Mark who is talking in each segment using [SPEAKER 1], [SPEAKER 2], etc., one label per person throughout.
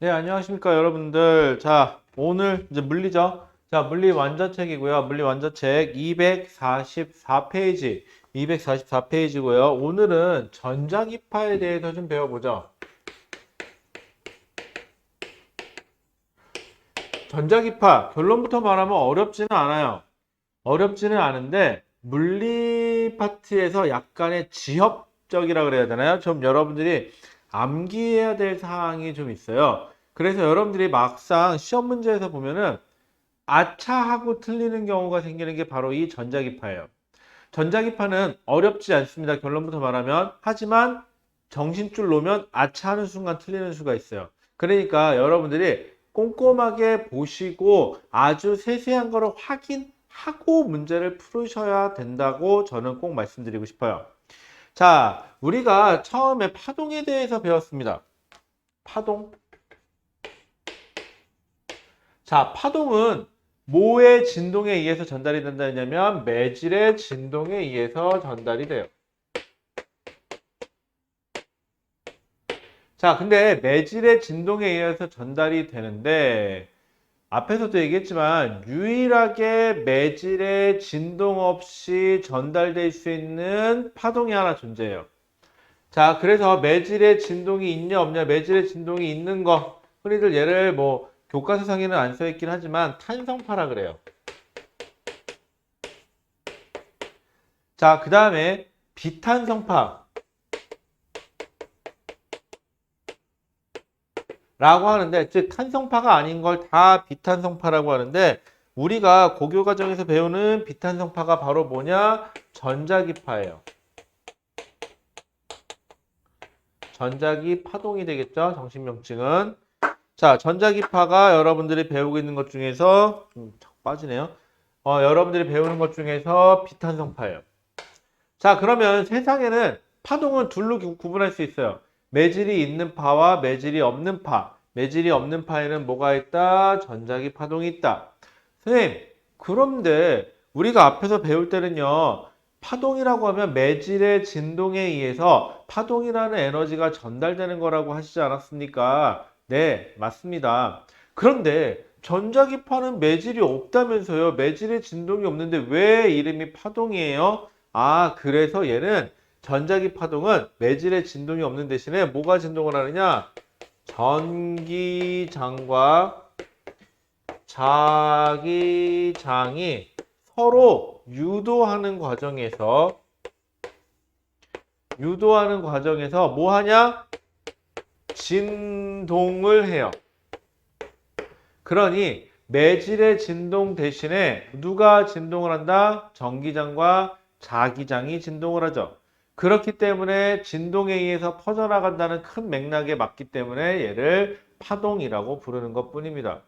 [SPEAKER 1] 네, 안녕하십니까, 여러분들. 자, 오늘 이제 물리죠? 자, 물리 완전책이고요. 물리 완전책 244페이지. 244페이지고요. 오늘은 전자기파에 대해서 좀 배워보죠. 전자기파, 결론부터 말하면 어렵지는 않아요. 어렵지는 않은데, 물리 파트에서 약간의 지엽적이라 그래야 되나요? 좀 여러분들이 암기해야 될 사항이 좀 있어요. 그래서 여러분들이 막상 시험 문제에서 보면은 아차하고 틀리는 경우가 생기는 게 바로 이 전자기파예요. 전자기파는 어렵지 않습니다. 결론부터 말하면. 하지만 정신줄 놓으면 아차하는 순간 틀리는 수가 있어요. 그러니까 여러분들이 꼼꼼하게 보시고 아주 세세한 거를 확인하고 문제를 풀으셔야 된다고 저는 꼭 말씀드리고 싶어요. 자, 우리가 처음에 파동에 대해서 배웠습니다. 파동. 자, 파동은 뭐의 진동에 의해서 전달이 된다 했냐면 매질의 진동에 의해서 전달이 돼요. 자, 근데 매질의 진동에 의해서 전달이 되는데 앞에서도 얘기했지만 유일하게 매질의 진동 없이 전달될 수 있는 파동이 하나 존재해요. 자, 그래서 매질의 진동이 있냐 없냐, 매질의 진동이 있는 거 흔히들 얘를 뭐 교과서상에는 안 써 있긴 하지만 탄성파라 그래요. 자, 그 다음에 비탄성파 라고 하는데, 즉 탄성파가 아닌 걸 다 비탄성파라고 하는데, 우리가 고교 과정에서 배우는 비탄성파가 바로 뭐냐? 전자기파예요. 전자기 파동이 되겠죠? 정신명칭은. 자, 전자기파가 여러분들이 배우고 있는 것 중에서 빠지네요. 여러분들이 배우는 것 중에서 비탄성파예요. 자, 그러면 세상에는 파동은 둘로 구분할 수 있어요. 매질이 있는 파와 매질이 없는 파. 매질이 없는 파에는 뭐가 있다? 전자기 파동이 있다. 선생님, 그런데 우리가 앞에서 배울 때는요, 파동이라고 하면 매질의 진동에 의해서 파동이라는 에너지가 전달되는 거라고 하시지 않았습니까? 네, 맞습니다. 그런데 전자기파는 매질이 없다면서요? 매질의 진동이 없는데 왜 이름이 파동이에요? 아, 그래서 얘는 전자기 파동은 매질의 진동이 없는 대신에 뭐가 진동을 하느냐? 전기장과 자기장이 서로 유도하는 과정에서 뭐 하냐? 진동을 해요. 그러니 매질의 진동 대신에 누가 진동을 한다? 전기장과 자기장이 진동을 하죠. 그렇기 때문에 진동에 의해서 퍼져나간다는 큰 맥락에 맞기 때문에 얘를 파동이라고 부르는 것 뿐입니다.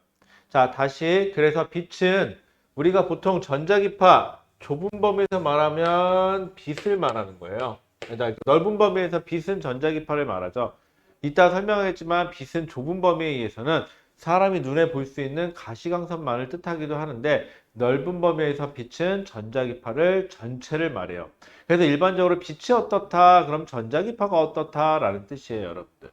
[SPEAKER 1] 자, 다시 그래서 빛은 우리가 보통 전자기파 좁은 범위에서 말하면 빛을 말하는 거예요. 넓은 범위에서 빛은 전자기파를 말하죠. 이따 설명하겠지만 빛은 좁은 범위에 의해서는 사람이 눈에 볼 수 있는 가시광선만을 뜻하기도 하는데 넓은 범위에서 빛은 전자기파를 전체를 말해요. 그래서 일반적으로 빛이 어떻다, 그럼 전자기파가 어떻다 라는 뜻이에요, 여러분들.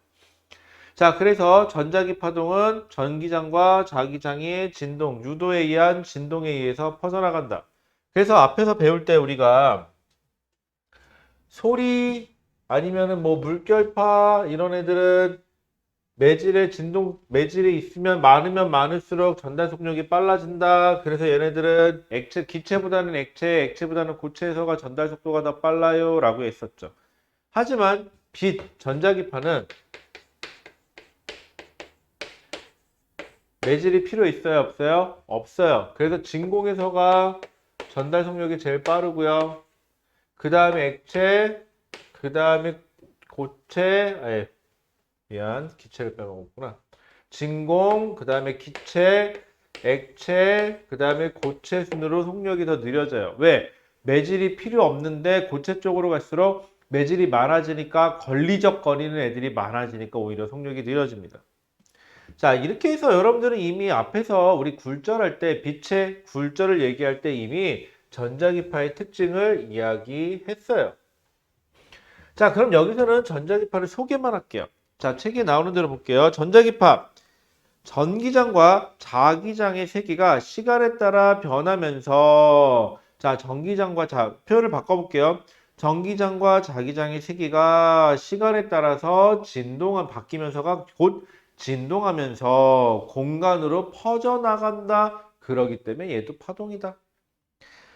[SPEAKER 1] 자, 그래서 전자기 파동은 전기장과 자기장의 진동, 유도에 의한 진동에 의해서 퍼져나간다. 그래서 앞에서 배울 때 우리가 소리 아니면은 뭐 물결파 이런 애들은 매질이 있으면 많으면 많을수록 전달 속력이 빨라진다. 그래서 얘네들은 기체보다는 액체보다는 고체에서가 전달 속도가 더 빨라요. 라고 했었죠. 하지만 전자기파는 매질이 필요 있어요? 없어요? 없어요. 그래서 진공에서가 전달 속력이 제일 빠르고요. 그 다음에 액체, 그 다음에 고체, 미안, 기체를 빼먹었구나. 진공, 그 다음에 기체, 액체, 그 다음에 고체 순으로 속력이 더 느려져요. 왜? 매질이 필요 없는데 고체 쪽으로 갈수록 매질이 많아지니까 걸리적거리는 애들이 많아지니까 오히려 속력이 느려집니다. 자, 이렇게 해서 여러분들은 이미 앞에서 우리 굴절할 때 빛의 굴절을 얘기할 때 이미 전자기파의 특징을 이야기했어요. 자, 그럼 여기서는 전자기파를 소개만 할게요. 자, 책에 나오는 대로 볼게요. 전자기파. 전기장과 자기장의 세기가 시간에 따라 변하면서 자, 표현을 바꿔볼게요. 전기장과 자기장의 세기가 시간에 따라서 바뀌면서가 곧 진동하면서 공간으로 퍼져나간다. 그러기 때문에 얘도 파동이다.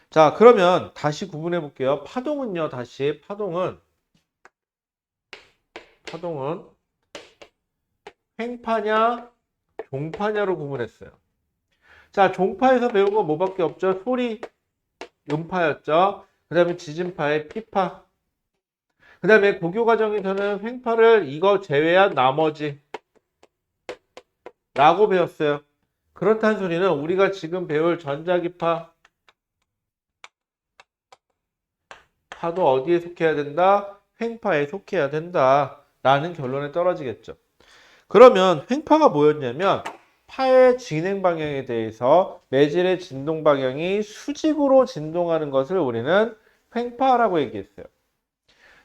[SPEAKER 1] 자, 그러면 다시 구분해 볼게요. 파동은요, 파동은 횡파냐, 종파냐로 구분했어요. 자, 종파에서 배운 거 뭐밖에 없죠? 소리, 음파였죠. 그 다음에 지진파의 피파. 그 다음에 고교 과정에서는 횡파를 이거 제외한 나머지 라고 배웠어요. 그렇다는 소리는 우리가 지금 배울 전자기파 파도 어디에 속해야 된다? 횡파에 속해야 된다. 라는 결론에 떨어지겠죠. 그러면 횡파가 뭐였냐면 파의 진행 방향에 대해서 매질의 진동 방향이 수직으로 진동하는 것을 우리는 횡파라고 얘기했어요.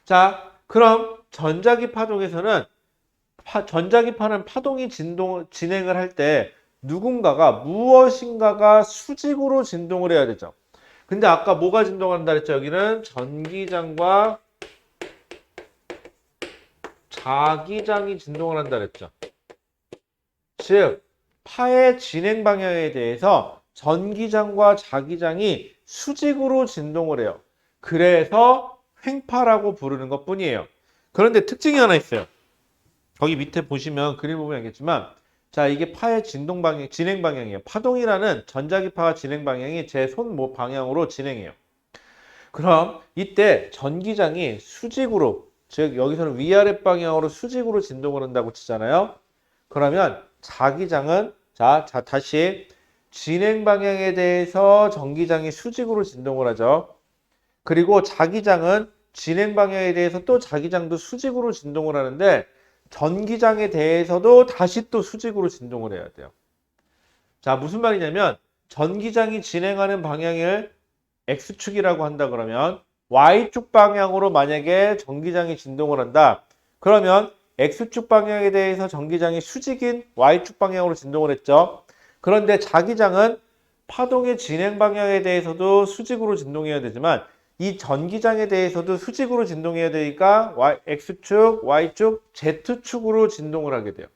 [SPEAKER 1] 자, 그럼 전자기 파동에서는 전자기파는 파동이 진행을 할 때 누군가가 무엇인가가 수직으로 진동을 해야 되죠. 근데 아까 뭐가 진동한다 그랬죠? 여기는 전기장과 자기장이 진동을 한다 그랬죠. 즉, 파의 진행 방향에 대해서 전기장과 자기장이 수직으로 진동을 해요. 그래서 횡파라고 부르는 것 뿐이에요. 그런데 특징이 하나 있어요. 거기 밑에 보시면 그림 보면 알겠지만, 자, 이게 파의 진행 방향이에요. 파동이라는 전자기파가 진행 방향이 제 손 방향으로 진행해요. 그럼 이때 전기장이 수직으로, 즉 여기서는 위아래 방향으로 수직으로 진동을 한다고 치잖아요. 그러면 자기장은 다시 진행 방향에 대해서 전기장이 수직으로 진동을 하죠. 그리고 자기장은 진행 방향에 대해서 또 자기장도 수직으로 진동을 하는데 전기장에 대해서도 다시 또 수직으로 진동을 해야 돼요. 자, 무슨 말이냐면 전기장이 진행하는 방향을 X축이라고 한다 그러면 Y축 방향으로 만약에 전기장이 진동을 한다. 그러면 X축 방향에 대해서 전기장이 수직인 Y축 방향으로 진동을 했죠. 그런데 자기장은 파동의 진행 방향에 대해서도 수직으로 진동해야 되지만 이 전기장에 대해서도 수직으로 진동해야 되니까 X축, Y축, Z축으로 진동을 하게 돼요.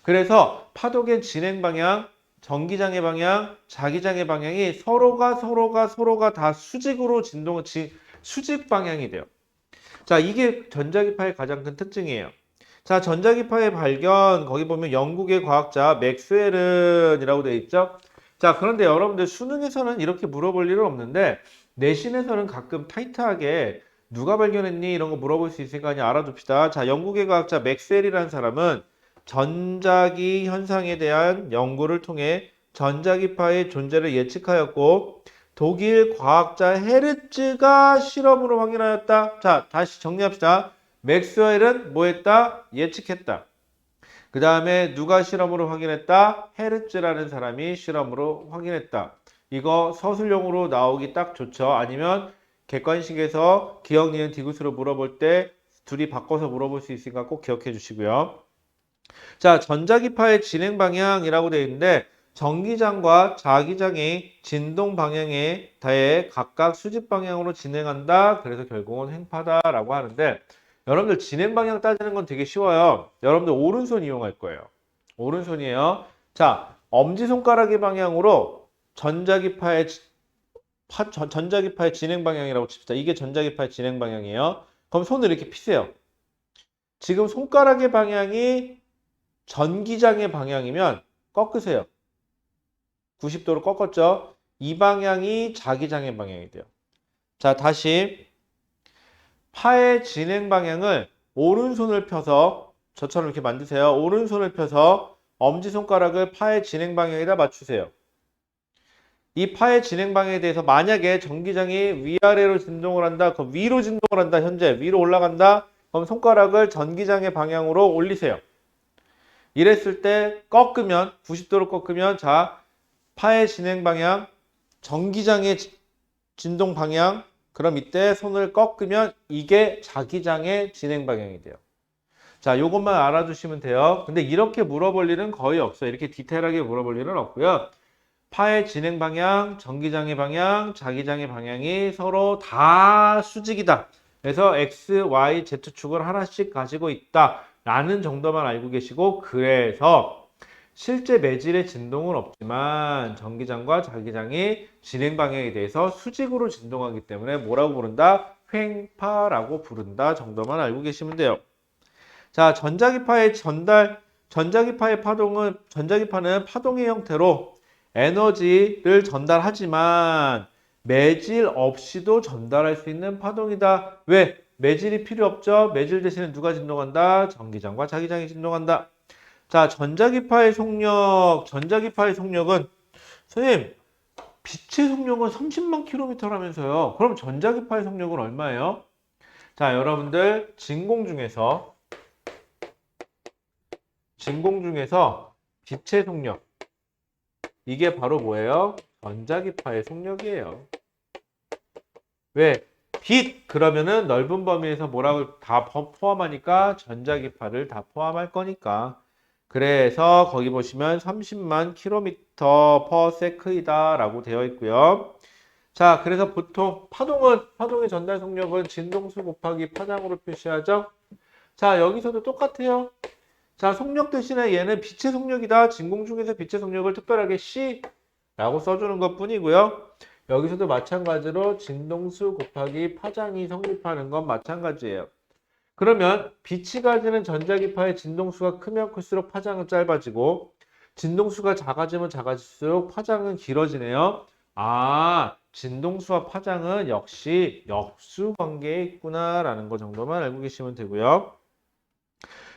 [SPEAKER 1] 그래서 파동의 진행 방향, 전기장의 방향, 자기장의 방향이 서로가 다 수직으로 수직 방향이 돼요. 자, 이게 전자기파의 가장 큰 특징이에요. 자, 전자기파의 발견, 거기 보면 영국의 과학자 맥스웰은이라고 되어 있죠? 자, 그런데 여러분들 수능에서는 이렇게 물어볼 일은 없는데, 내신에서는 가끔 타이트하게 누가 발견했니? 이런 거 물어볼 수 있으니까 그냥 알아둡시다. 자, 영국의 과학자 맥스웰이라는 사람은 전자기 현상에 대한 연구를 통해 전자기파의 존재를 예측하였고, 독일 과학자 헤르츠가 실험으로 확인하였다. 자, 다시 정리합시다. 맥스웰은 뭐 했다? 예측했다. 그 다음에 누가 실험으로 확인했다? 헤르츠라는 사람이 실험으로 확인했다. 이거 서술용으로 나오기 딱 좋죠. 아니면 객관식에서 기억, 니은, 디귿으로 물어볼 때 둘이 바꿔서 물어볼 수 있으니까 꼭 기억해 주시고요. 자, 전자기파의 진행 방향이라고 되어 있는데 전기장과 자기장이 진동 방향에 대해 각각 수직 방향으로 진행한다. 그래서 결국은 횡파다라고 하는데 여러분들 진행 방향 따지는 건 되게 쉬워요. 여러분들 오른손 이용할 거예요. 오른손이에요. 자, 엄지손가락의 방향으로 전자기파의 진행 방향이라고 칩시다. 이게 전자기파의 진행 방향이에요. 그럼 손을 이렇게 피세요. 지금 손가락의 방향이 전기장의 방향이면 꺾으세요. 90도로 꺾었죠? 이 방향이 자기장의 방향이 돼요. 자, 다시 파의 진행 방향을 오른손을 펴서 저처럼 이렇게 만드세요. 오른손을 펴서 엄지손가락을 파의 진행 방향에다 맞추세요. 이 파의 진행 방향에 대해서 만약에 전기장이 위아래로 진동을 한다. 그럼 위로 진동을 한다. 현재 위로 올라간다. 그럼 손가락을 전기장의 방향으로 올리세요. 이랬을 때 꺾으면 90도로 꺾으면 자 파의 진행 방향, 전기장의 진동 방향, 그럼 이때 손을 꺾으면 이게 자기장의 진행 방향이 돼요. 자, 요것만 알아두시면 돼요. 근데 이렇게 물어볼 일은 거의 없어요. 이렇게 디테일하게 물어볼 일은 없고요. 파의 진행 방향, 전기장의 방향, 자기장의 방향이 서로 다 수직이다. 그래서 X, Y, Z축을 하나씩 가지고 있다. 라는 정도만 알고 계시고, 그래서 실제 매질의 진동은 없지만 전기장과 자기장이 진행 방향에 대해서 수직으로 진동하기 때문에 뭐라고 부른다? 횡파라고 부른다 정도만 알고 계시면 돼요. 자, 전자기파의 파동은, 전자기파는 파동의 형태로 에너지를 전달하지만 매질 없이도 전달할 수 있는 파동이다. 왜? 매질이 필요 없죠? 매질 대신에 누가 진동한다? 전기장과 자기장이 진동한다. 자, 전자기파의 속력은, 선생님, 빛의 속력은 30만 킬로미터라면서요. 그럼 전자기파의 속력은 얼마예요? 자, 여러분들, 진공 중에서 빛의 속력, 이게 바로 뭐예요? 전자기파의 속력이에요. 왜? 빛 그러면은 넓은 범위에서 뭐라고 다 포함하니까 전자기파를 다 포함할 거니까. 그래서 거기 보시면 30만 킬로미터 퍼 세크이다 라고 되어 있고요. 자, 그래서 보통 파동의 전달 속력은 진동수 곱하기 파장으로 표시하죠. 자, 여기서도 똑같아요. 자, 속력 대신에 얘는 빛의 속력이다. 진공 중에서 빛의 속력을 특별하게 C라고 써주는 것 뿐이고요. 여기서도 마찬가지로 진동수 곱하기 파장이 성립하는 건 마찬가지예요. 그러면 빛이 가지는 전자기파의 진동수가 크면 클수록 파장은 짧아지고 진동수가 작아지면 작아질수록 파장은 길어지네요. 아, 진동수와 파장은 역시 역수 관계에 있구나라는 거 정도만 알고 계시면 되고요.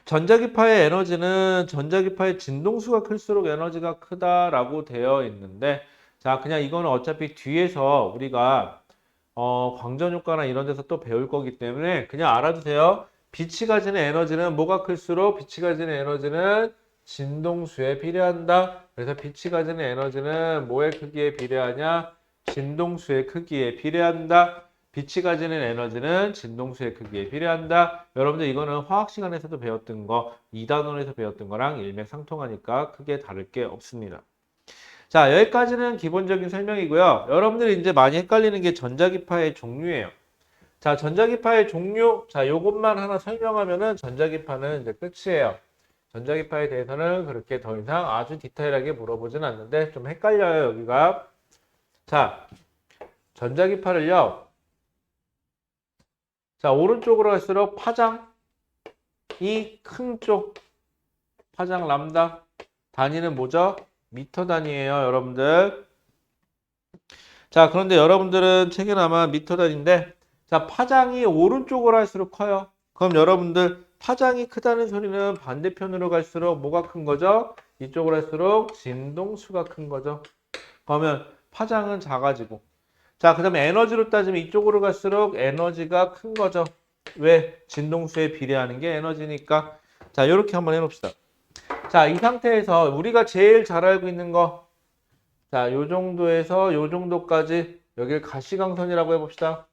[SPEAKER 1] 전자기파의 에너지는 전자기파의 진동수가 클수록 에너지가 크다라고 되어 있는데, 자, 그냥 이거는 어차피 뒤에서 우리가 광전효과나 이런 데서 또 배울 거기 때문에 그냥 알아두세요. 빛이 가지는 에너지는 뭐가 클수록 빛이 가지는 에너지는 진동수에 비례한다. 그래서 빛이 가지는 에너지는 뭐의 크기에 비례하냐? 진동수의 크기에 비례한다. 빛이 가지는 에너지는 진동수의 크기에 비례한다. 여러분들 이거는 화학 시간에서도 배웠던 거, 2단원에서 배웠던 거랑 일맥상통하니까 크게 다를 게 없습니다. 자, 여기까지는 기본적인 설명이고요. 여러분들이 이제 많이 헷갈리는 게 전자기파의 종류예요. 자, 전자기파의 종류, 자, 요것만 하나 설명하면은 전자기파는 이제 끝이에요. 전자기파에 대해서는 그렇게 더 이상 아주 디테일하게 물어보진 않는데 좀 헷갈려요, 여기가. 자, 전자기파를요. 자, 오른쪽으로 갈수록 파장이 큰 쪽, 파장 람다. 단위는 뭐죠? 미터 단위예요, 여러분들. 자, 그런데 여러분들은 책에는 아마 미터 단위인데, 자, 파장이 오른쪽으로 할수록 커요. 그럼 여러분들 파장이 크다는 소리는 반대편으로 갈수록 뭐가 큰 거죠? 이쪽으로 할수록 진동수가 큰 거죠. 그러면 파장은 작아지고. 자, 그 다음에 에너지로 따지면 이쪽으로 갈수록 에너지가 큰 거죠. 왜? 진동수에 비례하는 게 에너지니까. 자, 이렇게 한번 해봅시다. 자, 이 상태에서 우리가 제일 잘 알고 있는 거. 자, 요 정도에서 요 정도까지 여기를 가시광선이라고 해봅시다.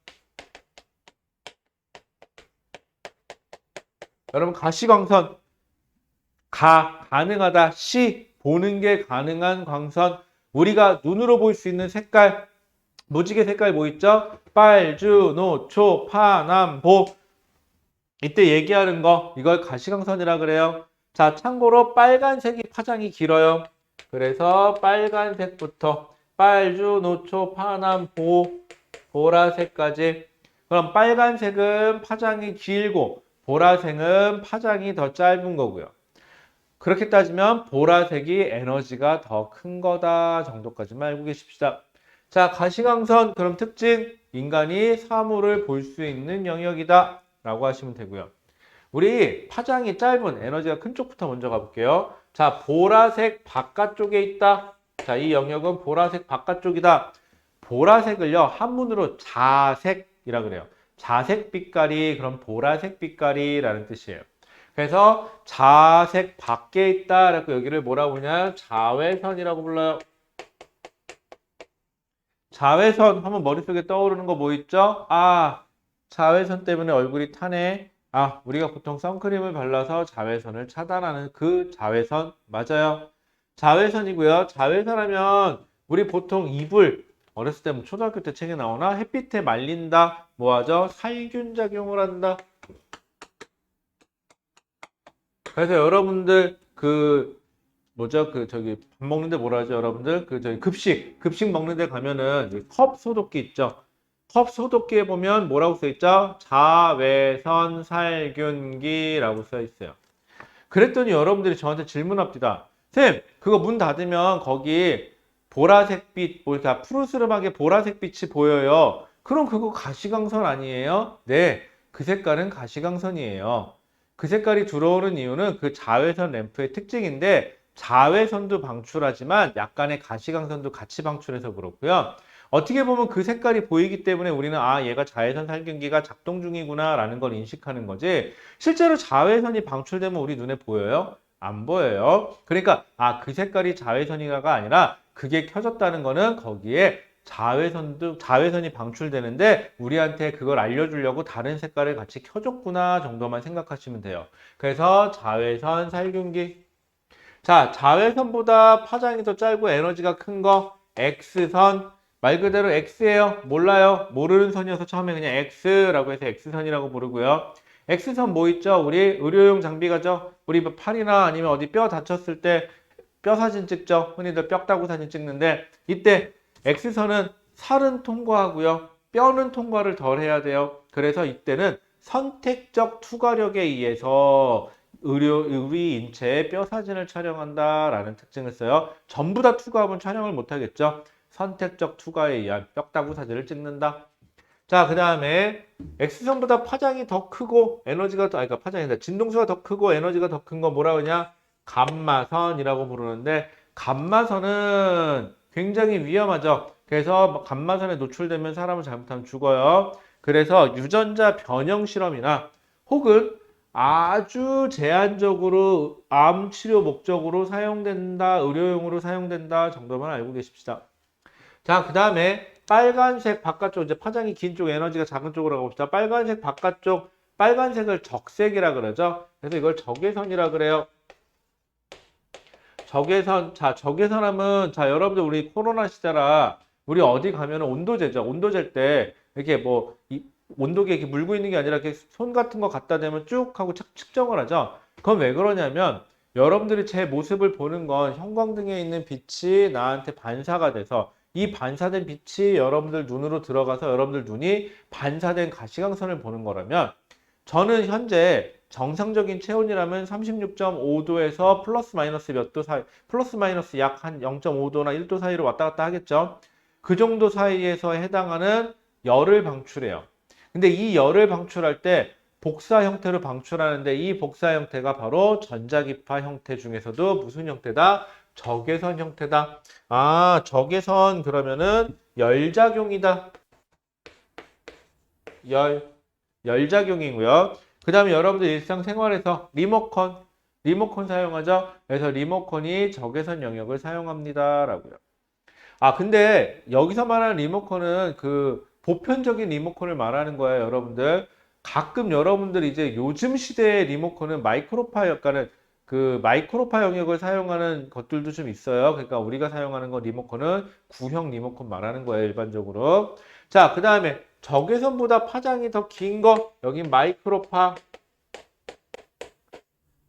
[SPEAKER 1] 여러분, 가시광선. 가능하다. 보는 게 가능한 광선. 우리가 눈으로 볼 수 있는 색깔. 무지개 색깔 뭐 있죠? 빨주, 노초, 파남보. 이때 얘기하는 거 이걸 가시광선이라 그래요. 자, 참고로 빨간색이 파장이 길어요. 그래서 빨간색부터 빨주, 노초, 파남보, 보라색까지. 그럼 빨간색은 파장이 길고 보라색은 파장이 더 짧은 거고요. 그렇게 따지면 보라색이 에너지가 더 큰 거다 정도까지만 알고 계십시다. 자, 가시광선 그럼 특징 인간이 사물을 볼 수 있는 영역이다 라고 하시면 되고요. 우리 파장이 짧은 에너지가 큰 쪽부터 먼저 가볼게요. 자, 보라색 바깥쪽에 있다. 자, 이 영역은 보라색 바깥쪽이다. 보라색을요 한문으로 자색이라 그래요. 자색 빛깔이 그럼 보라색 빛깔이라는 뜻이에요. 그래서 자색 밖에 있다 라고 여기를 뭐라고 부르냐? 자외선이라고 불러요. 자외선 하면 머릿속에 떠오르는 거 뭐 있죠? 아, 자외선 때문에 얼굴이 타네. 우리가 보통 선크림을 발라서 자외선을 차단하는 그 자외선 맞아요. 자외선이고요. 자외선 하면 우리 보통 이불 어렸을 때 뭐 초등학교 때 책에 나오나 햇빛에 말린다 뭐 하죠? 살균 작용을 한다. 그래서 여러분들 그 뭐죠? 그 저기 밥 먹는데 뭐라 하죠? 여러분들 그 저기 급식 먹는데 가면은 컵 소독기 있죠? 컵 소독기에 보면 뭐라고 써 있죠? 자외선 살균기라고 써 있어요. 그랬더니 여러분들이 저한테 질문합니다. 쌤, 그거 문 닫으면 거기 보라색 빛, 뭐 이렇게 푸르스름하게 보라색 빛이 보여요. 그럼 그거 가시광선 아니에요? 네, 그 색깔은 가시광선이에요. 그 색깔이 들어오는 이유는 그 자외선 램프의 특징인데 자외선도 방출하지만 약간의 가시광선도 같이 방출해서 그렇고요. 어떻게 보면 그 색깔이 보이기 때문에 우리는 얘가 자외선 살균기가 작동 중이구나 라는 걸 인식하는 거지 실제로 자외선이 방출되면 우리 눈에 보여요? 안 보여요. 그러니까 그 색깔이 자외선이가가 아니라 그게 켜졌다는 거는 거기에 자외선이 방출되는데 우리한테 그걸 알려주려고 다른 색깔을 같이 켜줬구나 정도만 생각하시면 돼요. 그래서 자외선 살균기. 자, 자외선보다 파장이 더 짧고 에너지가 큰 거 X선. 말 그대로 X예요. 몰라요. 모르는 선이어서 처음에 그냥 X라고 해서 X선이라고 부르고요. X선 뭐 있죠? 우리 의료용 장비가죠. 우리 팔이나 아니면 어디 뼈 다쳤을 때 뼈 사진 찍죠. 흔히들 뼈다구 사진 찍는데 이때 X선은 살은 통과하고요. 뼈는 통과를 덜 해야 돼요. 그래서 이때는 선택적 투과력에 의해서 우리 인체의 뼈 사진을 촬영한다라는 특징을 써요. 전부 다 투과하면 촬영을 못 하겠죠. 선택적 투과에 의한 뼈다구 사진을 찍는다. 자, 그 다음에 X선보다 파장이 더 크고 에너지가 더, 그러니까 파장이 아니라 진동수가 더 크고 에너지가 더 큰 거 뭐라 그러냐? 감마선이라고 부르는데 감마선은 굉장히 위험하죠. 그래서 감마선에 노출되면 사람을 잘못하면 죽어요. 그래서 유전자 변형 실험이나 혹은 아주 제한적으로 암 치료 목적으로 사용된다, 의료용으로 사용된다 정도만 알고 계십시다. 자, 그 다음에 빨간색 바깥쪽, 이제 파장이 긴 쪽, 에너지가 작은 쪽으로 가봅시다. 빨간색 바깥쪽, 빨간색을 적색이라 그러죠. 그래서 이걸 적외선이라 그래요. 적외선, 자, 적외선 하면, 자, 여러분들 우리 코로나 시대라, 우리 어디 가면 온도재죠. 온도재 때, 이렇게 뭐, 온도계 이렇게 물고 있는 게 아니라 이렇게 손 같은 거 갖다 대면 쭉 하고 측정을 하죠. 그건 왜 그러냐면, 여러분들이 제 모습을 보는 건 형광등에 있는 빛이 나한테 반사가 돼서 이 반사된 빛이 여러분들 눈으로 들어가서 여러분들 눈이 반사된 가시광선을 보는 거라면 저는 현재 정상적인 체온이라면 36.5도에서 플러스 마이너스 몇 도 사이, 플러스 마이너스 약 한 0.5도나 1도 사이로 왔다 갔다 하겠죠. 그 정도 사이에서 해당하는 열을 방출해요. 근데 이 열을 방출할 때 복사 형태로 방출하는데 이 복사 형태가 바로 전자기파 형태 중에서도 무슨 형태다? 적외선 형태다. 적외선 그러면은 열작용이다. 열작용이고요. 그 다음에 여러분들 일상생활에서 리모컨 사용하죠. 그래서 리모컨이 적외선 영역을 사용합니다. 라고요. 근데 여기서 말하는 리모컨은 그 보편적인 리모컨을 말하는 거예요, 여러분들. 가끔 여러분들 이제 요즘 시대의 리모컨은 마이크로파 역할은 그 마이크로파 영역을 사용하는 것들도 좀 있어요. 그러니까 우리가 사용하는 거 리모컨은 구형 리모컨 말하는 거예요, 일반적으로. 자, 그 다음에 적외선보다 파장이 더 긴 거, 여기 마이크로파.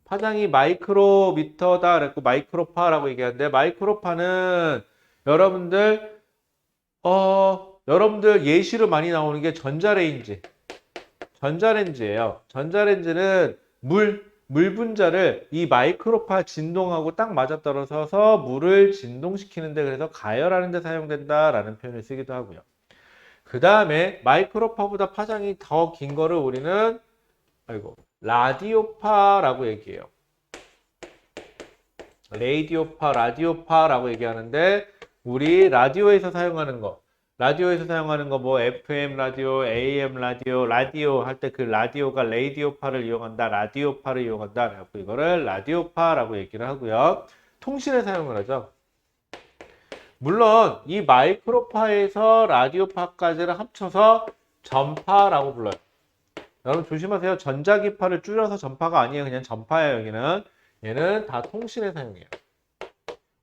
[SPEAKER 1] 파장이 마이크로미터다 그랬고 마이크로파라고 얘기하는데 마이크로파는 여러분들 여러분들 예시로 많이 나오는 게 전자레인지예요. 전자레인지는 물 분자를 이 마이크로파 진동하고 딱 맞아떨어져서 물을 진동시키는데 그래서 가열하는 데 사용된다라는 표현을 쓰기도 하고요. 그 다음에 마이크로파보다 파장이 더 긴 거를 우리는 라디오파라고 얘기해요. 라디오파라고 얘기하는데 우리 라디오에서 사용하는 거 뭐 FM 라디오, AM 라디오 할 때 그 라디오가 라디오파를 이용한다. 그래서 이거를 라디오파라고 얘기를 하고요. 통신에 사용을 하죠. 물론 이 마이크로파에서 라디오파까지를 합쳐서 전파라고 불러요. 여러분 조심하세요. 전자기파를 줄여서 전파가 아니에요. 그냥 전파예요, 여기는. 얘는 다 통신에 사용해요.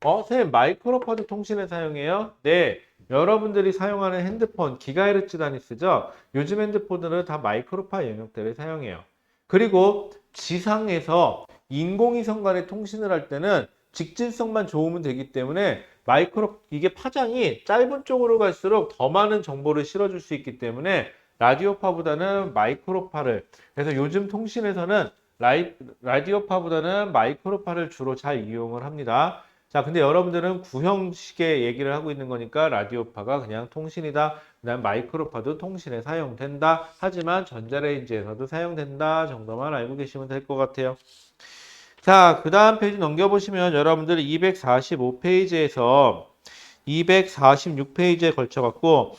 [SPEAKER 1] 선생님, 마이크로파도 통신에 사용해요? 네. 여러분들이 사용하는 핸드폰, 기가헤르츠 단위 쓰죠? 요즘 핸드폰들은 다 마이크로파 영역대를 사용해요. 그리고 지상에서 인공위성 간의 통신을 할 때는 직진성만 좋으면 되기 때문에 이게 파장이 짧은 쪽으로 갈수록 더 많은 정보를 실어줄 수 있기 때문에 라디오파보다는 마이크로파를, 그래서 요즘 통신에서는 라디오파보다는 마이크로파를 주로 잘 이용을 합니다. 자, 근데 여러분들은 구형식의 얘기를 하고 있는 거니까 라디오파가 그냥 통신이다. 그다음 마이크로파도 통신에 사용된다. 하지만 전자레인지에서도 사용된다 정도만 알고 계시면 될 것 같아요. 자, 그 다음 페이지 넘겨보시면 여러분들 245페이지에서 246페이지에 걸쳐갖고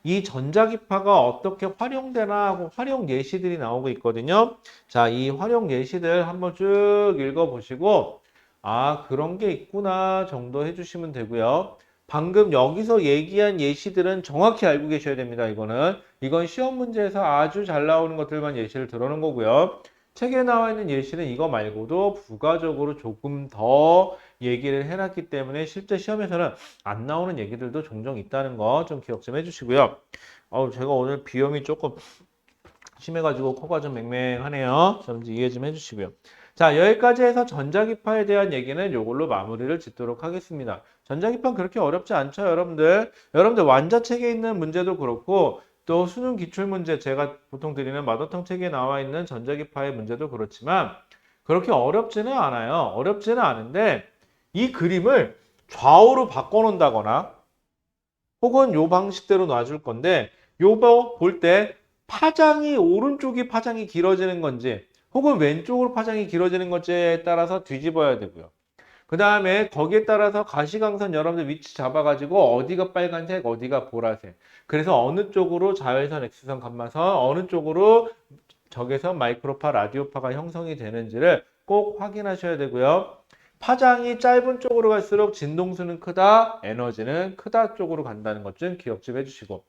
[SPEAKER 1] 이 전자기파가 어떻게 활용되나 하고 활용 예시들이 나오고 있거든요. 자, 이 활용 예시들 한번 쭉 읽어보시고 아, 그런 게 있구나 정도 해주시면 되고요. 방금 여기서 얘기한 예시들은 정확히 알고 계셔야 됩니다. 이건 시험 문제에서 아주 잘 나오는 것들만 예시를 들어놓은 거고요. 책에 나와 있는 예시는 이거 말고도 부가적으로 조금 더 얘기를 해놨기 때문에 실제 시험에서는 안 나오는 얘기들도 종종 있다는 거 좀 기억 좀 해주시고요. 제가 오늘 비염이 조금 심해가지고 코가 좀 맹맹하네요. 좀 이해 좀 해주시고요. 자, 여기까지 해서 전자기파에 대한 얘기는 이걸로 마무리를 짓도록 하겠습니다. 전자기파는 그렇게 어렵지 않죠, 여러분들. 여러분들 완자책에 있는 문제도 그렇고 또 수능 기출문제 제가 보통 드리는 마더텅 책에 나와 있는 전자기파의 문제도 그렇지만 그렇게 어렵지는 않아요. 어렵지는 않은데 이 그림을 좌우로 바꿔놓는다거나 혹은 요 방식대로 놔줄 건데 요거 볼 때 파장이 오른쪽이 파장이 길어지는 건지 혹은 왼쪽으로 파장이 길어지는 건지에 따라서 뒤집어야 되고요. 그 다음에 거기에 따라서 가시광선 여러분들 위치 잡아가지고 어디가 빨간색, 어디가 보라색. 그래서 어느 쪽으로 자외선, X선, 감마선, 어느 쪽으로 적외선, 마이크로파, 라디오파가 형성이 되는지를 꼭 확인하셔야 되고요. 파장이 짧은 쪽으로 갈수록 진동수는 크다, 에너지는 크다 쪽으로 간다는 것 좀 기억 좀 해주시고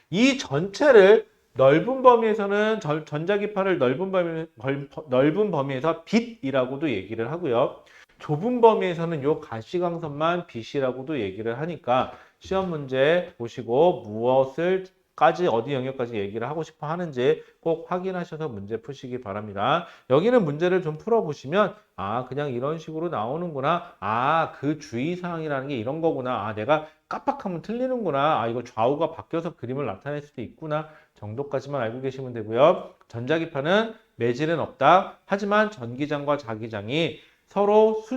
[SPEAKER 1] 이 전체를 넓은 범위에서는 전자기파를 넓은 범위에서 빛이라고도 얘기를 하고요. 좁은 범위에서는 요 가시광선만 빛이라고도 얘기를 하니까 시험 문제 보시고 어디 영역까지 얘기를 하고 싶어 하는지 꼭 확인하셔서 문제 푸시기 바랍니다. 여기는 문제를 좀 풀어보시면 아, 그냥 이런 식으로 나오는구나. 아, 그 주의사항이라는 게 이런 거구나. 아, 내가 깜빡하면 틀리는구나. 아, 이거 좌우가 바뀌어서 그림을 나타낼 수도 있구나. 정도까지만 알고 계시면 되고요. 전자기파는 매질은 없다. 하지만 전기장과 자기장이 서로가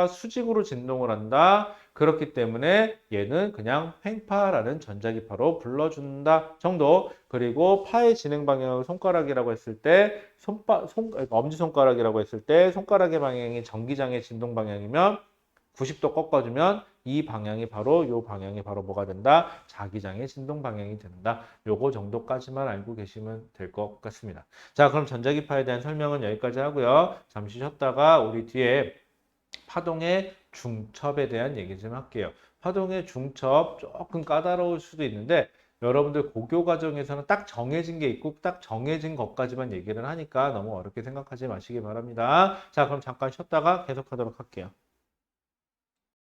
[SPEAKER 1] 수직으로 진동을 한다. 그렇기 때문에 얘는 그냥 횡파라는 전자기파로 불러준다 정도. 그리고 파의 진행 방향을 손가락이라고 했을 때 엄지손가락이라고 했을 때 손가락의 방향이 전기장의 진동 방향이면 90도 꺾어주면 이 방향이 바로 뭐가 된다? 자기장의 진동 방향이 된다. 요거 정도까지만 알고 계시면 될 것 같습니다. 자, 그럼 전자기파에 대한 설명은 여기까지 하고요. 잠시 쉬었다가 우리 뒤에 파동의 중첩에 대한 얘기 좀 할게요. 파동의 중첩 조금 까다로울 수도 있는데 여러분들 고교 과정에서는 딱 정해진 게 있고 딱 정해진 것까지만 얘기를 하니까 너무 어렵게 생각하지 마시기 바랍니다. 자, 그럼 잠깐 쉬었다가 계속하도록 할게요.